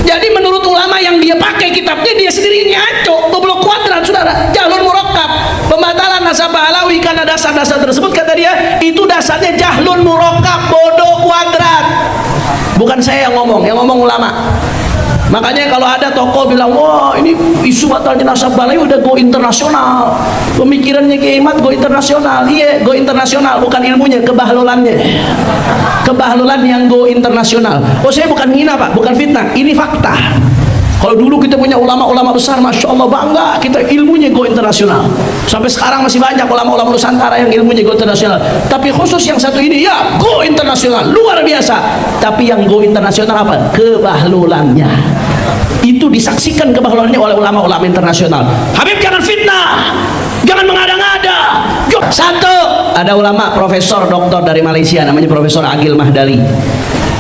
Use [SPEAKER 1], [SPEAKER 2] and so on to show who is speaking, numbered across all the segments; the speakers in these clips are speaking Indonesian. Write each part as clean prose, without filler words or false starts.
[SPEAKER 1] Jadi menurut ulama yang dia pakai kitabnya, dia sendiri ngaco, goblok kuadrat, saudara. Jahlun murakkab, pembatalan nasabah alawi karena dasar-dasar tersebut, kata dia, itu dasarnya jahlun murakkab, bodoh kuadrat. Bukan saya yang ngomong ulama. Makanya kalau ada tokoh bilang, wah ini isu batalnya nasabah alawi udah go internasional, pemikirannya Kiai Mat go internasional. Iya, go internasional, bukan ilmunya, kebahlulannya. Kebahlulan yang go internasional. Oh, saya bukan hina Pak, bukan fitnah, ini fakta. Kalau dulu kita punya ulama-ulama besar, Masya Allah bangga, kita ilmunya go internasional. Sampai sekarang masih banyak ulama-ulama Nusantara yang ilmunya go internasional. Tapi khusus yang satu ini, ya go internasional, luar biasa. Tapi yang go internasional apa? Kebahlulannya. Itu disaksikan kebahlulannya oleh ulama-ulama internasional. Habib jangan fitnah, jangan mengada-ngada. Satu, ada ulama profesor doktor dari Malaysia, namanya Profesor Agil Mahdali.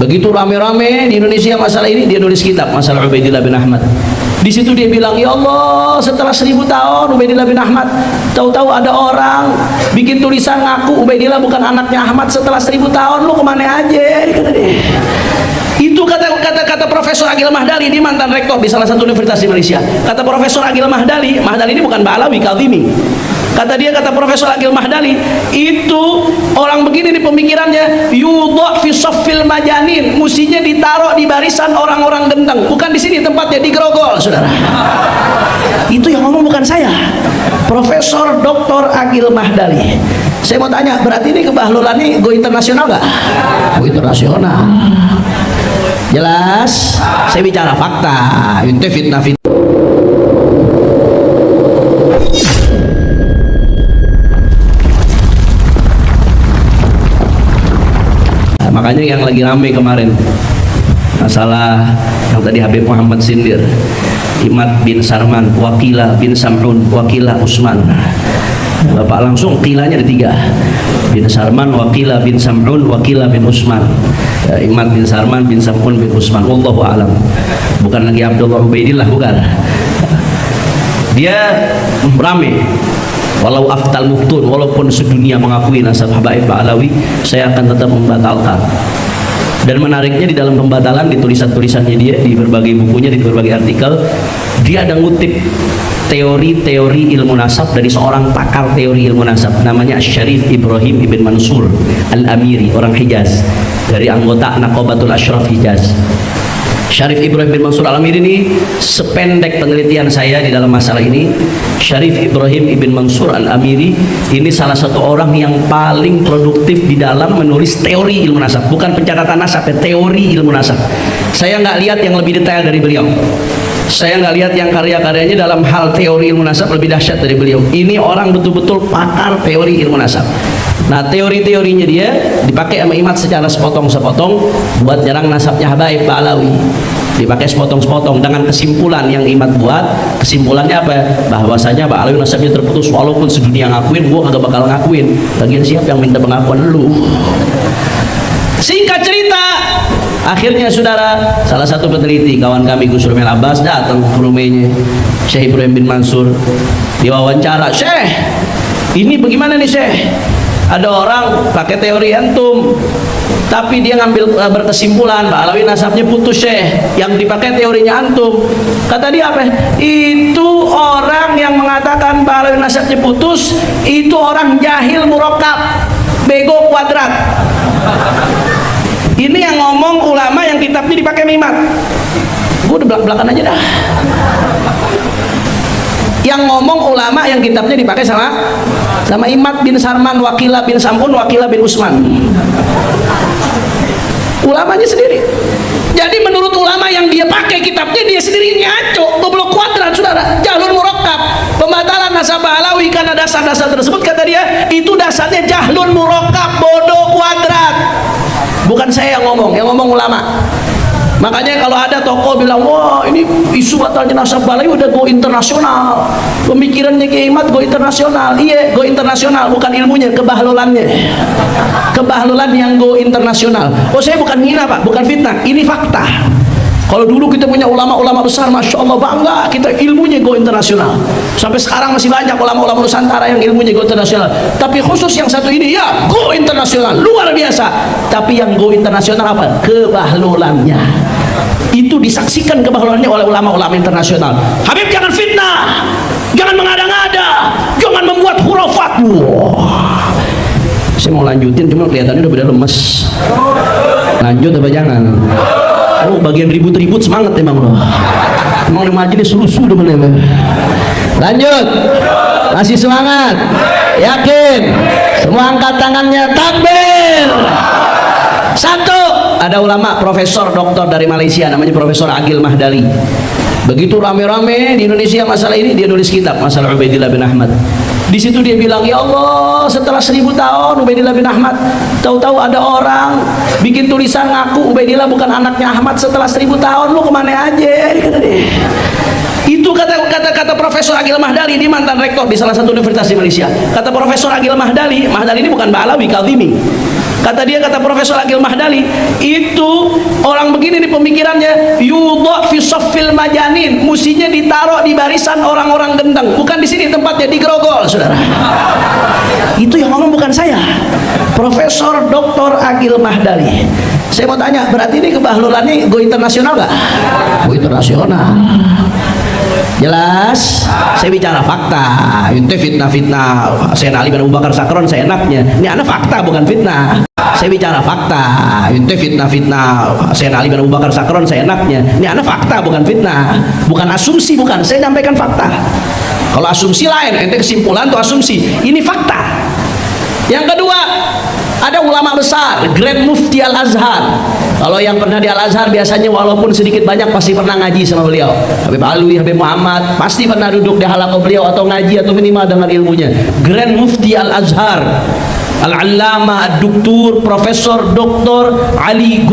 [SPEAKER 1] Begitu rame-rame di Indonesia masalah ini, dia nulis kitab masalah Ubaidillah bin Ahmad. Di situ dia bilang, ya Allah, setelah 1000 tahun Ubaidillah bin Ahmad, tahu-tahu ada orang bikin tulisan ngaku Ubaidillah bukan anaknya Ahmad. Setelah 1000 tahun lu kemana aja, kata dia. Itu kata Profesor Agil Mahdali, dia mantan rektor di salah satu universitas di Malaysia. Kata Profesor Agil Mahdali ini bukan Ba'alawi, Kazimi. Kata Profesor Agil Mahdali, itu orang begini nih pemikirannya, yudha fi shaffil majanin, mestinya ditaruh di barisan orang-orang gendeng, bukan di sini tempatnya, di Grogol, saudara. Itu yang ngomong bukan saya, Profesor Dr. Agil Mahdali. Saya mau tanya, berarti ini kebahlulan nih go internasional nggak? Go internasional. Jelas, saya bicara fakta, itu fitnah. Makanya yang lagi rame kemarin masalah yang tadi Habib Muhammad sindir, Imad bin Sarman, Wakilah bin Sam'un, Wakilah Usman. Bapak langsung kilanya ada 3, bin Sarman, Wakilah bin Sam'un, Wakilah bin Usman. Imad bin Sarman, bin Sam'un, bin Usman. Wallahu a'lam. Bukan lagi Abdullah Ubaidillah, bukan. Dia rame. Walau aftal muftun, walaupun sedunia mengakui nasab habaib Ba'alawi, saya akan tetap membatalkan. Dan menariknya di dalam pembatalan, di tulisan-tulisannya dia, di berbagai bukunya, di berbagai artikel, dia ada ngutip teori-teori ilmu nasab dari seorang pakar teori ilmu nasab, namanya Syarif Ibrahim ibn Mansur Al-Amiri, orang Hijaz, dari anggota Naqabatul Ashraf Hijaz. Syarif Ibrahim bin Mansur Al-Amiri ini, sependek penelitian saya di dalam masalah ini, Syarif Ibrahim ibn Mansur Al-Amiri ini salah satu orang yang paling produktif di dalam menulis teori ilmu nasab, bukan pencatatan nasab, ya, teori ilmu nasab. Saya nggak lihat yang lebih detail dari beliau. Saya nggak lihat yang karya-karyanya dalam hal teori ilmu nasab lebih dahsyat dari beliau. Ini orang betul-betul pakar teori ilmu nasab. Nah, teori-teorinya dia dipakai sama Imad secara sepotong-sepotong buat nyerang nasabnya habaib Ba'alawi. Dipakai sepotong-sepotong dengan kesimpulan yang Imad buat. Kesimpulannya apa? Bahwasanya Ba'alawi nasabnya terputus, walaupun sedunia ngakuin, gua kagak bakal ngakuin. Lagian siapa yang minta pengakuan? Lu. Singkat cerita, akhirnya saudara, salah satu peneliti kawan kami Gus Rumel Abbas datang ke rumahnya Syekh Ibrahim bin Mansur, diwawancara. Syekh, ini bagaimana nih Syekh? Ada orang pakai teori antum, tapi dia ngambil berkesimpulan Ba'alawi nasabnya putus Syekh, yang dipakai teorinya antum. Kata dia apa? Itu orang yang mengatakan Ba'alawi nasabnya putus, itu orang jahil murakkab, bego kuadrat. Ini yang ngomong ulama yang kitabnya dipakai mimat. Gue udah belak-belakan aja dah. Yang ngomong ulama yang kitabnya dipakai sama Imad bin Sarman, Wakilah bin Sam'un, Wakilah bin Usman. Ulamanya sendiri. Jadi menurut ulama yang dia pakai kitabnya, dia sendiri ngaco, goblok kuadrat, saudara. Jahlun murakkab, pembatalan nasabah alawi karena dasar-dasar tersebut, kata dia, itu dasarnya jahlun murakkab, bodoh kuadrat. Bukan saya yang ngomong ulama. Makanya kalau ada tokoh bilang, wah ini isu batalnya nasabah alawi udah go internasional, pemikirannya Kiai Mat go internasional. Iya, go internasional, bukan ilmunya, kebahlulannya. Kebahlulan yang go internasional. Oh, saya bukan hina Pak, bukan fitnah, ini fakta. Kalau dulu kita punya ulama-ulama besar, Masya Allah bangga, kita ilmunya go internasional. Sampai sekarang masih banyak ulama-ulama Nusantara yang ilmunya go internasional. Tapi khusus yang satu ini, ya go internasional, luar biasa. Tapi yang go internasional apa? Kebahlulannya. Itu disaksikan kebahaluannya oleh ulama-ulama internasional. Habib jangan fitnah, jangan mengada-ngada, jangan membuat khurafat. Wah, saya mau lanjutin cuma kelihatannya udah pada lemes. Lanjut apa jangan? Oh, bagian ribut-ribut semangat emang loh. Emang di majelis rusuh demen emang. Lanjut. Masih semangat? Yakin? Semua angkat tangannya, takbir. Satu, ada ulama profesor doktor dari Malaysia namanya Profesor Agil Mahdali. Begitu rame-rame di Indonesia masalah ini, dia nulis kitab masalah Ubaidillah bin Ahmad. Di situ dia bilang, ya Allah, setelah 1000 tahun Ubaidillah bin Ahmad, tahu-tahu ada orang bikin tulisan ngaku Ubaidillah bukan anaknya Ahmad. Setelah 1000 tahun lu kemana aja, kata dia. Itu kata Profesor Agil Mahdali, dia mantan rektor di salah satu universitas di Malaysia. Kata Profesor Agil Mahdali, Mahdali ini bukan Ba'alawi, Kadhimi. Kata Profesor Agil Mahdali, itu orang begini nih pemikirannya, yudha fi shaffil majanin, musinya ditaruh di barisan orang-orang gendeng, bukan di sini tempatnya, di Grogol, saudara. Itu yang ngomong bukan saya, Profesor Dr. Agil Mahdali. Saya mau tanya, berarti ini kebahlulannya go internasional nggak? Go internasional. Jelas, saya bicara fakta. Itu fitnah-fitnah Sayyidina Ali bin Abu Bakar Sakron seenaknya. Ini anak fakta bukan fitnah. Saya bicara fakta. Itu fitnah-fitnah Sayyidina Ali bin Abu Bakar Sakron seenaknya. Ini anak fakta bukan fitnah. Bukan asumsi, bukan. Saya nyampaikan fakta. Kalau asumsi lain, ente kesimpulan tuh asumsi. Ini fakta. Yang kedua, ada ulama besar, Grand Mufti Al-Azhar. Kalau yang pernah di Al-Azhar biasanya walaupun sedikit banyak pasti pernah ngaji sama beliau. Habib Alwi, Habib Muhammad pasti pernah duduk di halaqah beliau atau ngaji atau minimal dengar ilmunya. Grand Mufti Al-Azhar, Al-Allamah Ad-Doktor Profesor Dr. Ali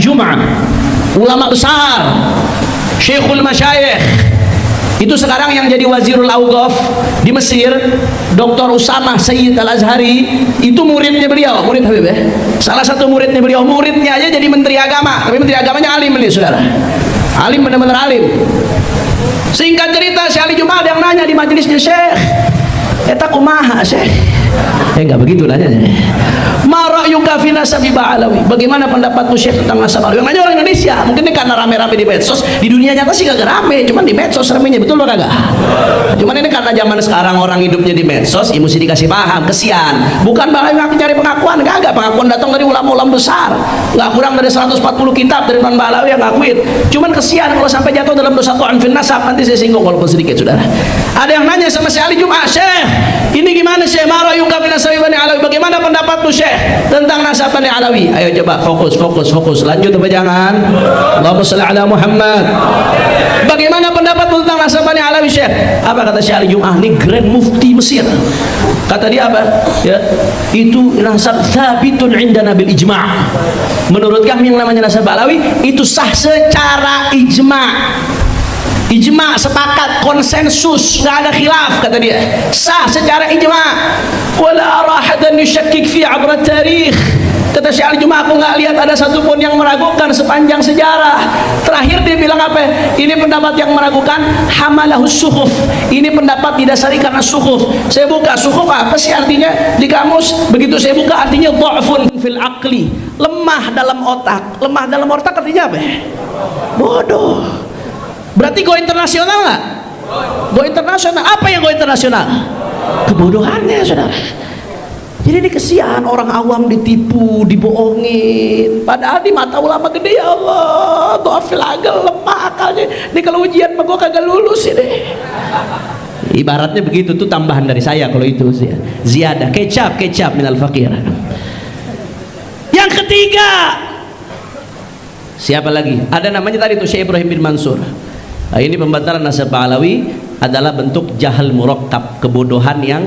[SPEAKER 1] Jum'ah, ulama besar, Syekhul Masyayikh. Itu sekarang yang jadi Wazirul Awqaf di Mesir, Dr. Usamah Sayyid Al-Azhari, itu muridnya beliau, murid Habib ya. Salah satu muridnya beliau, muridnya aja jadi menteri agama, tapi menteri agamanya alim ini, saudara. Alim, benar-benar alim. Singkat cerita, si Ali Jum'ah ada yang nanya di majelisnya, Syekh, eta kumaha, Syekh? Enggak begitu nanya. Ma ra'yuka fi nasabi Ba'alawi? Bagaimana pendapatmu Syekh tentang nasab Ba'alawi? Yang nanya orang Indonesia. Mungkin ini karena rame-rame di medsos. Di dunia nyata sih kagak rame, cuman di medsos ramenya, betul lo kagak? Cuman ini karena zaman sekarang orang hidupnya di medsos, ya mesti dikasih paham, kesian. Bukan Ba'alawi ngaku cari pengakuan, kagak. Pengakuan datang dari ulama-ulama besar. Enggak kurang dari 140 kitab dari non Ba'alawi yang ngakuin. Cuman kesian kalau sampai jatuh dalam dosa tu'an fin nasab, nanti saya singgung walaupun sedikit, saudara. Ada yang nanya sama si Ali Jum'ah, Syekh, ini gimana Syekh? Ma ra'yuka fi nasabi Bani Alawi? Bagaimana pendapatmu Syekh tentang nasab Bani Alawi? Ayo coba fokus. Lanjut apa jangan? Allahumma shalli ala Muhammad. Bagaimana pendapatmu tentang nasab Bani Alawi Syekh? Apa kata Syekh Ali Jum'ah? Ini Grand Mufti Mesir. Kata dia apa? Ya, itu nasab thabitun indana bil ijma'. Menurut kami yang namanya nasab Alawi itu sah secara ijma'. Ijma, sepakat, konsensus, nggak ada khilaf, kata dia, sah secara ijma. Wala arahadan yushakkik fi abra tarikh. Kata Syekh Ali Jum'ah, aku nggak lihat ada satupun yang meragukan sepanjang sejarah. Terakhir dia bilang apa? Ini pendapat yang meragukan, hamalahus suhuf. Ini pendapat didasari karena suhuf. Saya buka suhuf, apa sih artinya di kamus? Begitu saya buka artinya dha'fun fil aqli, lemah dalam otak. Lemah dalam otak artinya apa? Bodoh. Berarti go internasional nggak? Go internasional. Apa yang go internasional? Kebodohannya, saudara. Jadi ini kesian orang awam ditipu, dibohongin. Padahal di mata ulama gede, ya Allah, dhafil akal, lemah akalnya. Ini kalau ujian mah gua kagak lulus ini. Ibaratnya begitu, tuh tambahan dari saya kalau itu ziyadah, kecap minal fakir. Yang ketiga, siapa lagi? Ada namanya tadi tuh Syekh Ibrahim bin Mansur. Nah, ini pembatalan nasab Ba'alawi adalah bentuk jahal murakkab, kebodohan yang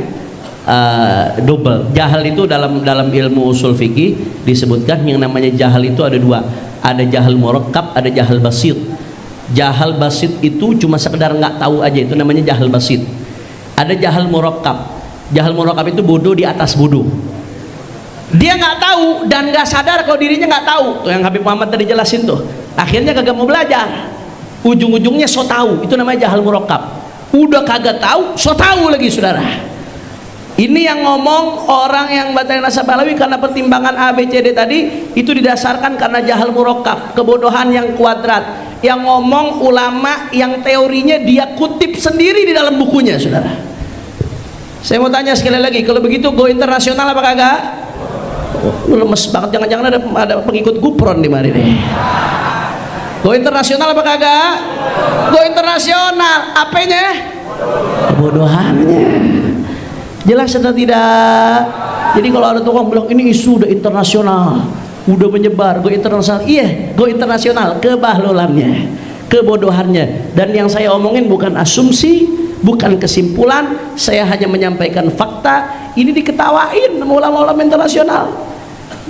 [SPEAKER 1] double. Jahal itu dalam ilmu usul fikih disebutkan yang namanya jahal itu ada dua. Ada jahal murakkab, ada jahal basit. Jahal basit itu cuma sekedar nggak tahu aja, itu namanya jahal basit. Ada jahal murakkab. Jahal murakkab itu bodoh di atas bodoh. Dia nggak tahu dan nggak sadar kalau dirinya nggak tahu. Tuh yang Habib Muhammad tadi jelasin tuh. Akhirnya kagak mau belajar. Ujung-ujungnya so tahu. Itu namanya jahal murakkab. Udah kagak tahu, so tahu lagi, saudara. Ini yang ngomong orang yang batalin nasabah alawi karena pertimbangan A, B, C, D tadi itu didasarkan karena jahal murakkab, kebodohan yang kuadrat. Yang ngomong ulama yang teorinya dia kutip sendiri di dalam bukunya, saudara. Saya mau tanya sekali lagi, kalau begitu go internasional apa kagak? Oh, lemes banget, jangan-jangan ada pengikut Gupron di mari nih. Go internasional apa kagak? Go internasional, apanya? Kebodohannya. Jelas atau tidak? Jadi kalau ada tukang bilang ini isu udah internasional, udah menyebar, go internasional, iya, go internasional, kebahlulannya, kebodohannya. Dan yang saya omongin bukan asumsi, bukan kesimpulan, saya hanya menyampaikan fakta. Ini diketawain sama ulama-ulama internasional,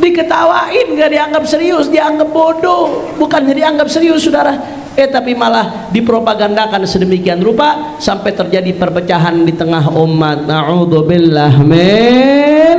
[SPEAKER 1] diketawain, gak dianggap serius, dianggap bodoh, bukannya dianggap serius, saudara. Tapi malah dipropagandakan sedemikian rupa sampai terjadi perpecahan di tengah umat. Na'udzubillah min